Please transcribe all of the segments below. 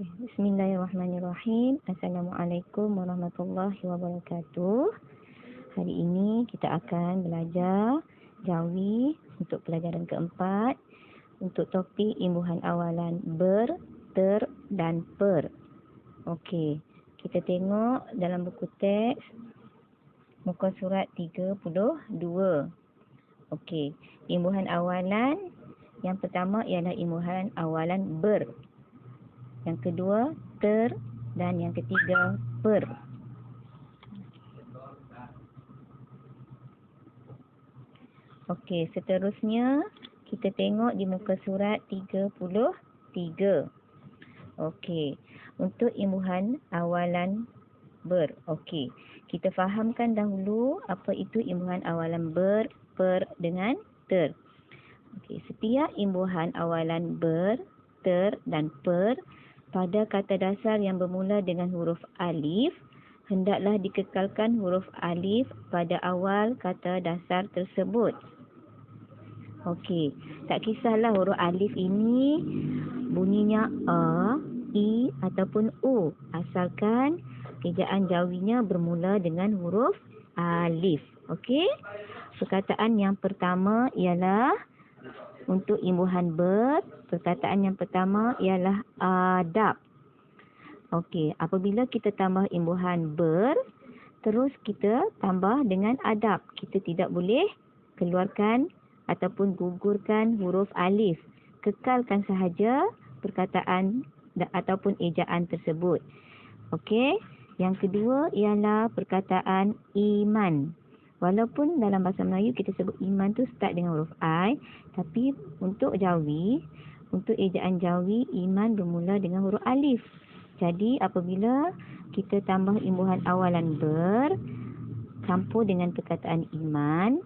Bismillahirrahmanirrahim. Assalamualaikum warahmatullahi wabarakatuh. Hari ini kita akan belajar Jawi untuk pelajaran keempat untuk topik imbuhan awalan ber, ter dan per. Okey, kita tengok dalam buku teks muka surat 32. Okey, imbuhan awalan yang pertama ialah imbuhan awalan ber. Yang kedua, ter, dan yang ketiga, per. Okey, seterusnya kita tengok di muka surat 33. Okey, untuk imbuhan awalan ber. Okey, kita fahamkan dahulu apa itu imbuhan awalan ber, per dengan ter. Okey, setiap imbuhan awalan ber, ter dan per pada kata dasar yang bermula dengan huruf alif, hendaklah dikekalkan huruf alif pada awal kata dasar tersebut. Okey, tak kisahlah huruf alif ini bunyinya a, i ataupun u, asalkan ejaan jawinya bermula dengan huruf alif. Okey, perkataan yang pertama ialah untuk imbuhan ber. Perkataan yang pertama ialah adab. Okey, apabila kita tambah imbuhan ber, terus kita tambah dengan adab. Kita tidak boleh keluarkan ataupun gugurkan huruf alif. Kekalkan sahaja perkataan ataupun ejaan tersebut. Okey, yang kedua ialah perkataan iman. Walaupun dalam bahasa Melayu kita sebut iman tu start dengan huruf I, tapi untuk Jawi, untuk ejaan Jawi, iman bermula dengan huruf alif. Jadi apabila kita tambah imbuhan awalan ber campur dengan perkataan iman,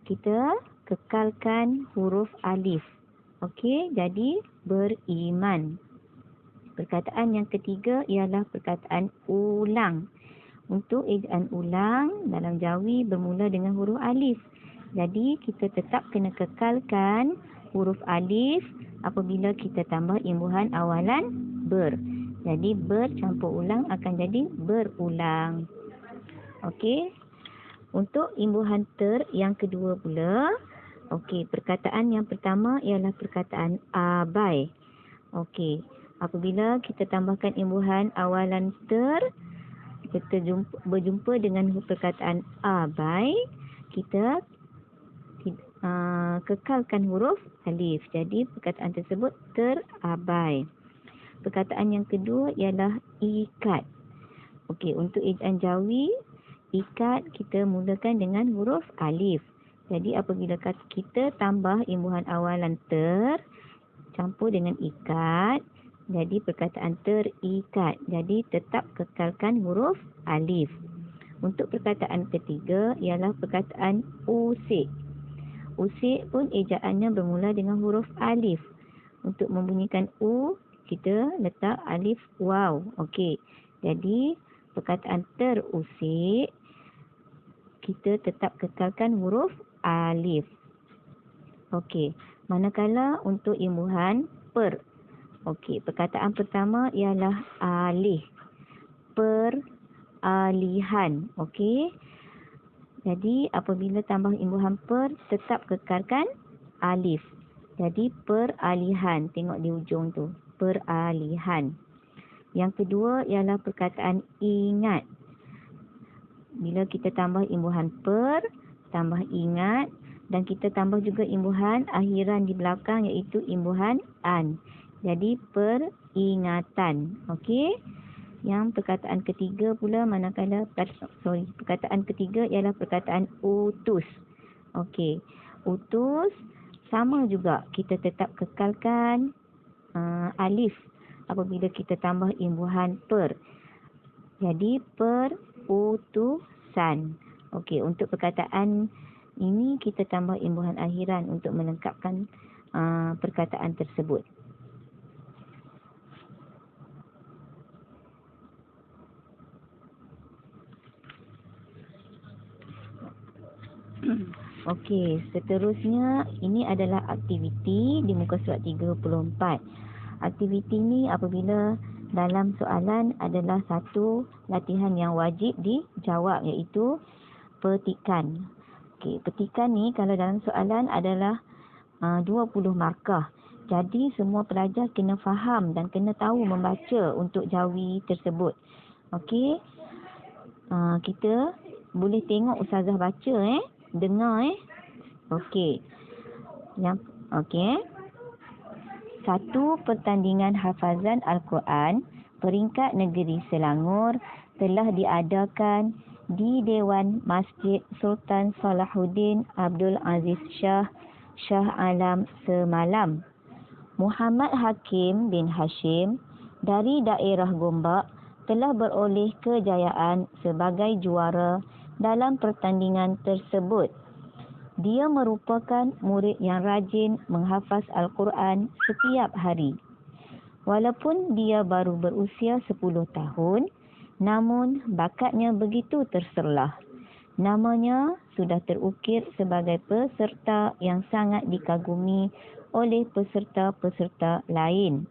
kita kekalkan huruf alif. Okey, jadi beriman. Perkataan yang ketiga ialah perkataan ulang. Untuk ejaan ulang dalam Jawi bermula dengan huruf alif. Jadi kita tetap kena kekalkan huruf alif apabila kita tambah imbuhan awalan ber. Jadi ber campur ulang akan jadi berulang. Okey. Untuk imbuhan ter yang kedua pula. Okey, perkataan yang pertama ialah perkataan abai. Okey, apabila kita tambahkan imbuhan awalan ter, kita berjumpa dengan perkataan abai, kita kekalkan huruf alif. Jadi perkataan tersebut terabai. Perkataan yang kedua ialah ikat. Okey, untuk ejaan Jawi, ikat kita mulakan dengan huruf alif. Jadi apabila kita tambah imbuhan awalan ter campur dengan ikat, jadi perkataan terikat. Jadi tetap kekalkan huruf alif. Untuk perkataan ketiga ialah perkataan usik. Usik pun ejaannya bermula dengan huruf alif. Untuk membunyikan u, kita letak alif waw. Okey. Jadi perkataan terusik, kita tetap kekalkan huruf alif. Okey. Manakala untuk imbuhan per. Okey, perkataan pertama ialah alih. Peralihan. Okey. Jadi apabila tambah imbuhan per, tetap kekalkan alif. Jadi peralihan. Tengok di ujung tu. Peralihan. Yang kedua ialah perkataan ingat. Bila kita tambah imbuhan per, tambah ingat, dan kita tambah juga imbuhan akhiran di belakang iaitu imbuhan an. Jadi peringatan. Okey. Yang perkataan ketiga pula perkataan ketiga ialah perkataan utus. Okey. Utus sama juga, kita tetap kekalkan alif apabila kita tambah imbuhan per. Jadi perutusan. Okey, untuk perkataan ini kita tambah imbuhan akhiran untuk melengkapkan perkataan tersebut. Okey, seterusnya ini adalah aktiviti di muka surat 34. Aktiviti ni apabila dalam soalan adalah satu latihan yang wajib dijawab, iaitu petikan. Okey, petikan ni kalau dalam soalan adalah 20 markah. Jadi semua pelajar kena faham dan kena tahu membaca untuk jawi tersebut. Okey. Kita boleh tengok ustazah baca dengar Okey. Okey. Satu pertandingan hafazan Al-Quran peringkat negeri Selangor telah diadakan di Dewan Masjid Sultan Salahuddin Abdul Aziz Shah Alam semalam. Muhammad Hakim bin Hashim dari daerah Gombak telah beroleh kejayaan sebagai juara dalam pertandingan tersebut. Dia merupakan murid yang rajin menghafaz Al-Quran setiap hari. Walaupun dia baru berusia 10 tahun, namun bakatnya begitu terserlah. Namanya sudah terukir sebagai peserta yang sangat dikagumi oleh peserta-peserta lain.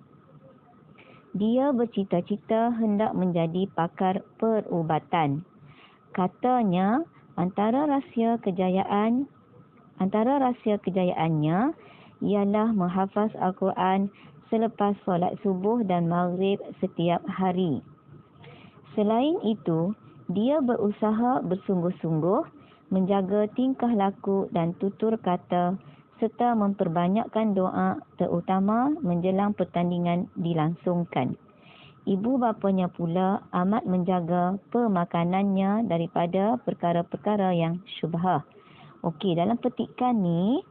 Dia bercita-cita hendak menjadi pakar perubatan. Katanya, antara rahsia kejayaannya ialah menghafaz Al-Quran selepas solat subuh dan maghrib setiap hari. Selain itu, dia berusaha bersungguh-sungguh menjaga tingkah laku dan tutur kata serta memperbanyakkan doa terutama menjelang pertandingan dilangsungkan. Ibu bapanya pula amat menjaga pemakanannya daripada perkara-perkara yang syubhah. Okey, dalam petikan ni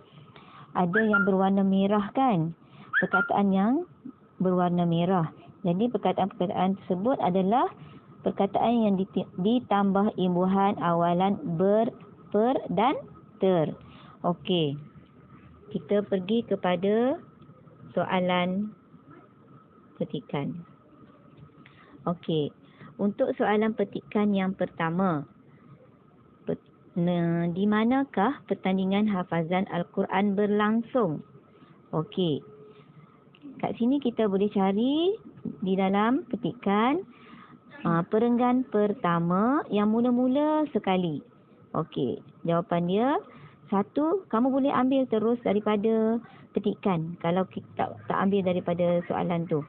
ada yang berwarna merah kan? Perkataan yang berwarna merah. Jadi perkataan-perkataan tersebut adalah perkataan yang ditambah imbuhan awalan ber, per dan ter. Okey. Kita pergi kepada soalan petikan. Okey. Untuk soalan petikan yang pertama, di manakah pertandingan hafazan Al-Quran berlangsung? Okey. Kat sini kita boleh cari di dalam petikan perenggan pertama yang mula-mula sekali. Okey. Jawapan dia, satu, kamu boleh ambil terus daripada petikan kalau kita tak ambil daripada soalan tu.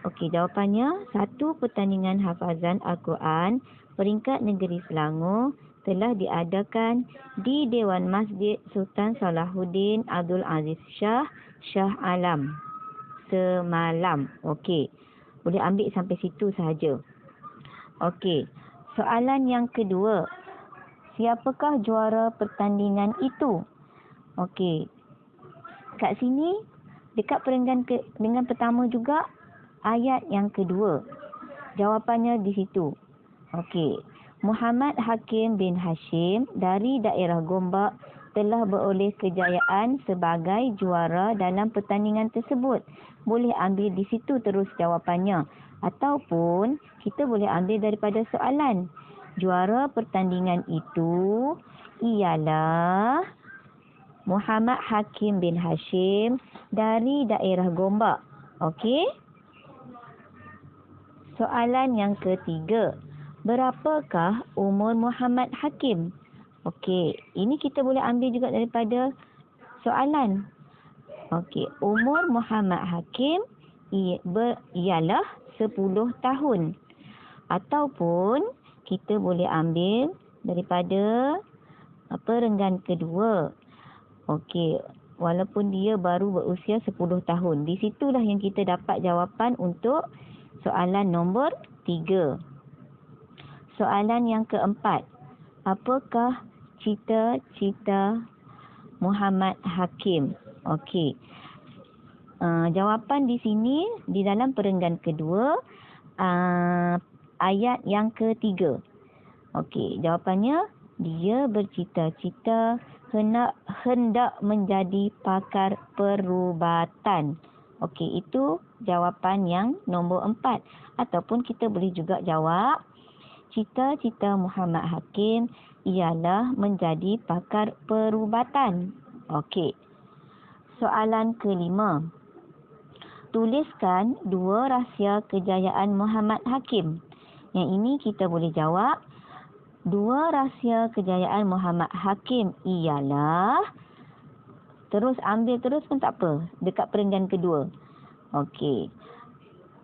Okey, jawapannya, satu pertandingan hafazan Al-Quran peringkat negeri Selangor telah diadakan di Dewan Masjid Sultan Salahuddin Abdul Aziz Shah Alam semalam. Okey, boleh ambil sampai situ sahaja. Okey, soalan yang kedua. Siapakah juara pertandingan itu? Okey. Kat sini, dekat perenggan pertama juga, ayat yang kedua. Jawapannya di situ. Okey. Muhammad Hakim bin Hashim dari daerah Gombak telah beroleh kejayaan sebagai juara dalam pertandingan tersebut. Boleh ambil di situ terus jawapannya. Ataupun kita boleh ambil daripada soalan. Juara pertandingan itu ialah Muhammad Hakim bin Hashim dari daerah Gombak. Okey. Soalan yang ketiga. Berapakah umur Muhammad Hakim? Okey, ini kita boleh ambil juga daripada soalan. Okey, umur Muhammad Hakim ialah 10 tahun. Ataupun kita boleh ambil daripada perenggan kedua. Okey, walaupun dia baru berusia 10 tahun. Di situlah yang kita dapat jawapan untuk soalan nombor 3. Soalan yang keempat. Apakah cita-cita Muhammad Hakim? Okey. Jawapan di sini di dalam perenggan kedua, ayat yang ketiga. Okey, jawapannya, dia bercita-cita hendak menjadi pakar perubatan. Okey, itu jawapan yang nombor 4. Ataupun kita boleh juga jawab, cita-cita Muhammad Hakim ialah menjadi pakar perubatan. Okey. Soalan kelima. tuliskan 2 rahsia kejayaan Muhammad Hakim. Yang ini kita boleh jawab. 2 rahsia kejayaan Muhammad Hakim ialah, terus ambil terus pun tak apa, dekat perenggan kedua. Okey.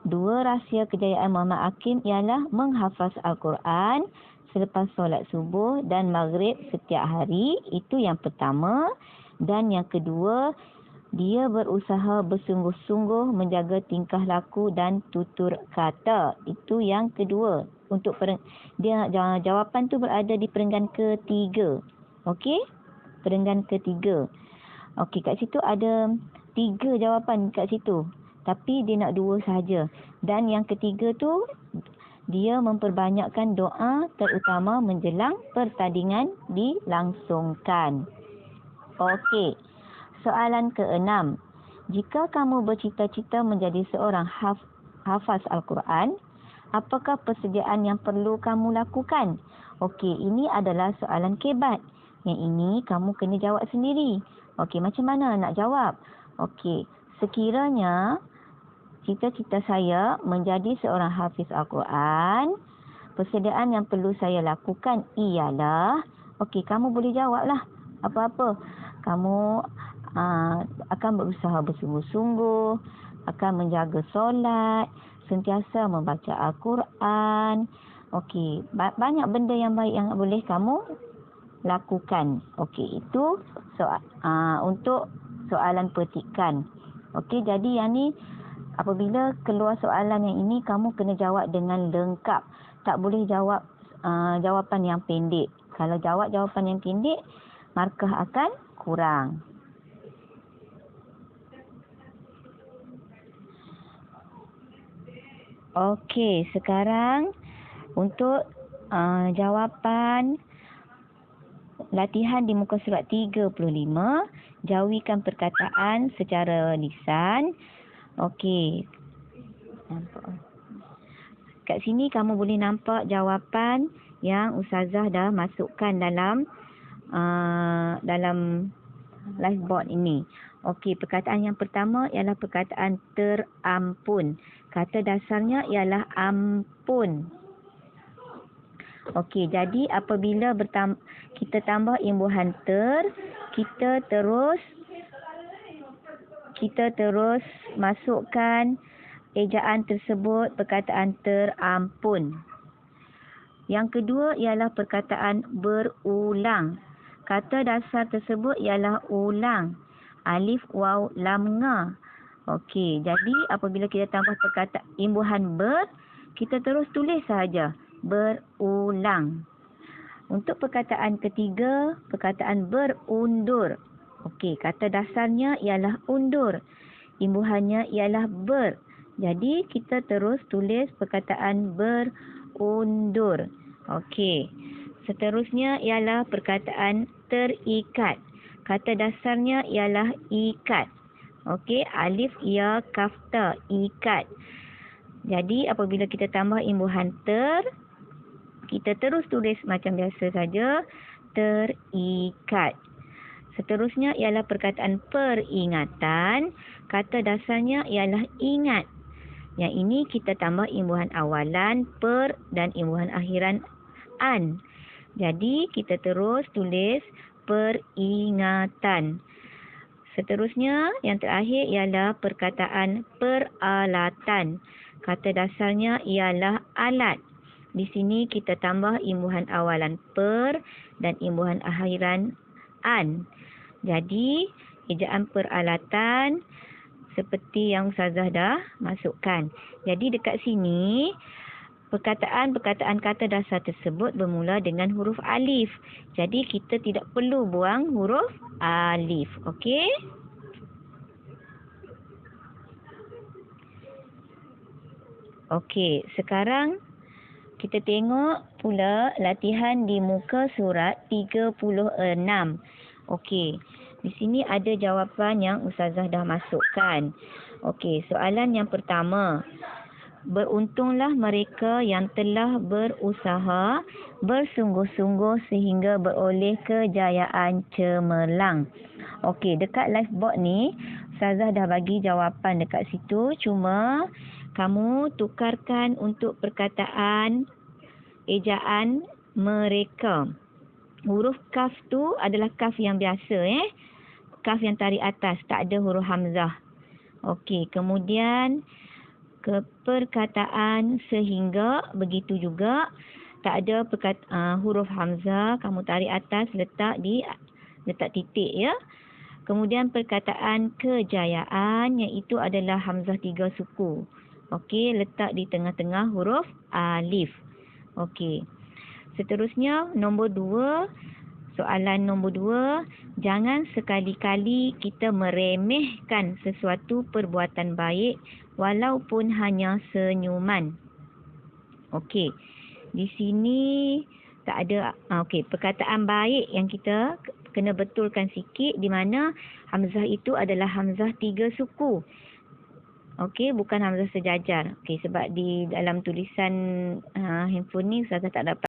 2 rahsia kejayaan Muhammad Hakim ialah menghafaz Al-Quran selepas solat subuh dan maghrib setiap hari. Itu yang pertama. Dan yang kedua, dia berusaha bersungguh-sungguh menjaga tingkah laku dan tutur kata. Itu yang kedua. Untuk dia jawapan tu berada di perenggan ketiga. Okey? Perenggan ketiga. Okey, kat situ ada 3 jawapan kat situ. Tapi dia nak 2 sahaja. Dan yang ketiga tu, dia memperbanyakkan doa terutama menjelang pertandingan dilangsungkan. Okey. Soalan ke-6. Jika kamu bercita-cita menjadi seorang hafaz Al-Quran, apakah persediaan yang perlu kamu lakukan? Okey, ini adalah soalan kebat. Yang ini kamu kena jawab sendiri. Okey, macam mana nak jawab? Okey, sekiranya cita-cita saya menjadi seorang hafiz Al-Quran, persediaan yang perlu saya lakukan ialah, okey, kamu boleh jawablah apa-apa. Kamu akan berusaha bersungguh-sungguh, akan menjaga solat, sentiasa membaca Al-Quran. Okey, banyak benda yang baik yang boleh kamu lakukan. Okey, itu untuk soalan petikan. Okey, jadi yang ni apabila keluar soalan yang ini, kamu kena jawab dengan lengkap. Tak boleh jawab jawapan yang pendek. Kalau jawab jawapan yang pendek, markah akan kurang. Okey, sekarang untuk jawapan latihan di muka surat 35, jauhikan perkataan secara lisan. Okey. Nampak. Kat sini kamu boleh nampak jawapan yang Ustazah dah masukkan dalam liveboard ini. Okey, perkataan yang pertama ialah perkataan terampun. Kata dasarnya ialah ampun. Okey, jadi apabila kita tambah imbuhan kita terus masukkan ejaan tersebut, perkataan terampun. Yang kedua ialah perkataan berulang. Kata dasar tersebut ialah ulang. Alif, waw, lam, nga. Okey, jadi apabila kita tambah perkataan imbuhan kita terus tulis sahaja. Berulang. Untuk perkataan ketiga, perkataan berundur. Okey, kata dasarnya ialah undur. Imbuhannya ialah Jadi, kita terus tulis perkataan berundur. Okey. Seterusnya ialah perkataan terikat. Kata dasarnya ialah ikat. Okey, alif, ya, kaf, ta, ikat. Jadi, apabila kita tambah imbuhan kita terus tulis macam biasa saja, terikat. Seterusnya ialah perkataan peringatan. Kata dasarnya ialah ingat. Yang ini kita tambah imbuhan awalan, dan imbuhan akhiran, an. Jadi, kita terus tulis peringatan. Seterusnya, yang terakhir ialah perkataan peralatan. Kata dasarnya ialah alat. Di sini kita tambah imbuhan awalan dan imbuhan akhiran an. Jadi, ejaan peralatan seperti yang Ustazah dah masukkan. Jadi, dekat sini, perkataan kata dasar tersebut bermula dengan huruf alif. Jadi, kita tidak perlu buang huruf alif. Okey? Okey, sekarang kita tengok pula latihan di muka surat 36. Okey, di sini ada jawapan yang Ustazah dah masukkan. Okey, soalan yang pertama. Beruntunglah mereka yang telah berusaha bersungguh-sungguh sehingga beroleh kejayaan cemerlang. Okey, dekat liveboard ni, Ustazah dah bagi jawapan dekat situ. Cuma kamu tukarkan untuk perkataan ejaan mereka. Huruf kaf tu adalah kaf yang biasa. Kaf yang tarik atas. Tak ada huruf hamzah. Okey, kemudian ke perkataan sehingga. Begitu juga. Tak ada huruf hamzah. Kamu tarik atas, letak titik ya. Kemudian perkataan kejayaan iaitu adalah hamzah 3 suku. Okey, letak di tengah-tengah huruf alif. Okey. Seterusnya nombor 2. Soalan nombor 2. Jangan sekali-kali kita meremehkan sesuatu perbuatan baik walaupun hanya senyuman. Okey. Di sini tak ada perkataan baik yang kita kena betulkan sikit di mana hamzah itu adalah hamzah 3 suku. Okey, bukan hamzah sejajar. Okey, sebab di dalam tulisan handphone ni Ustazah tak dapat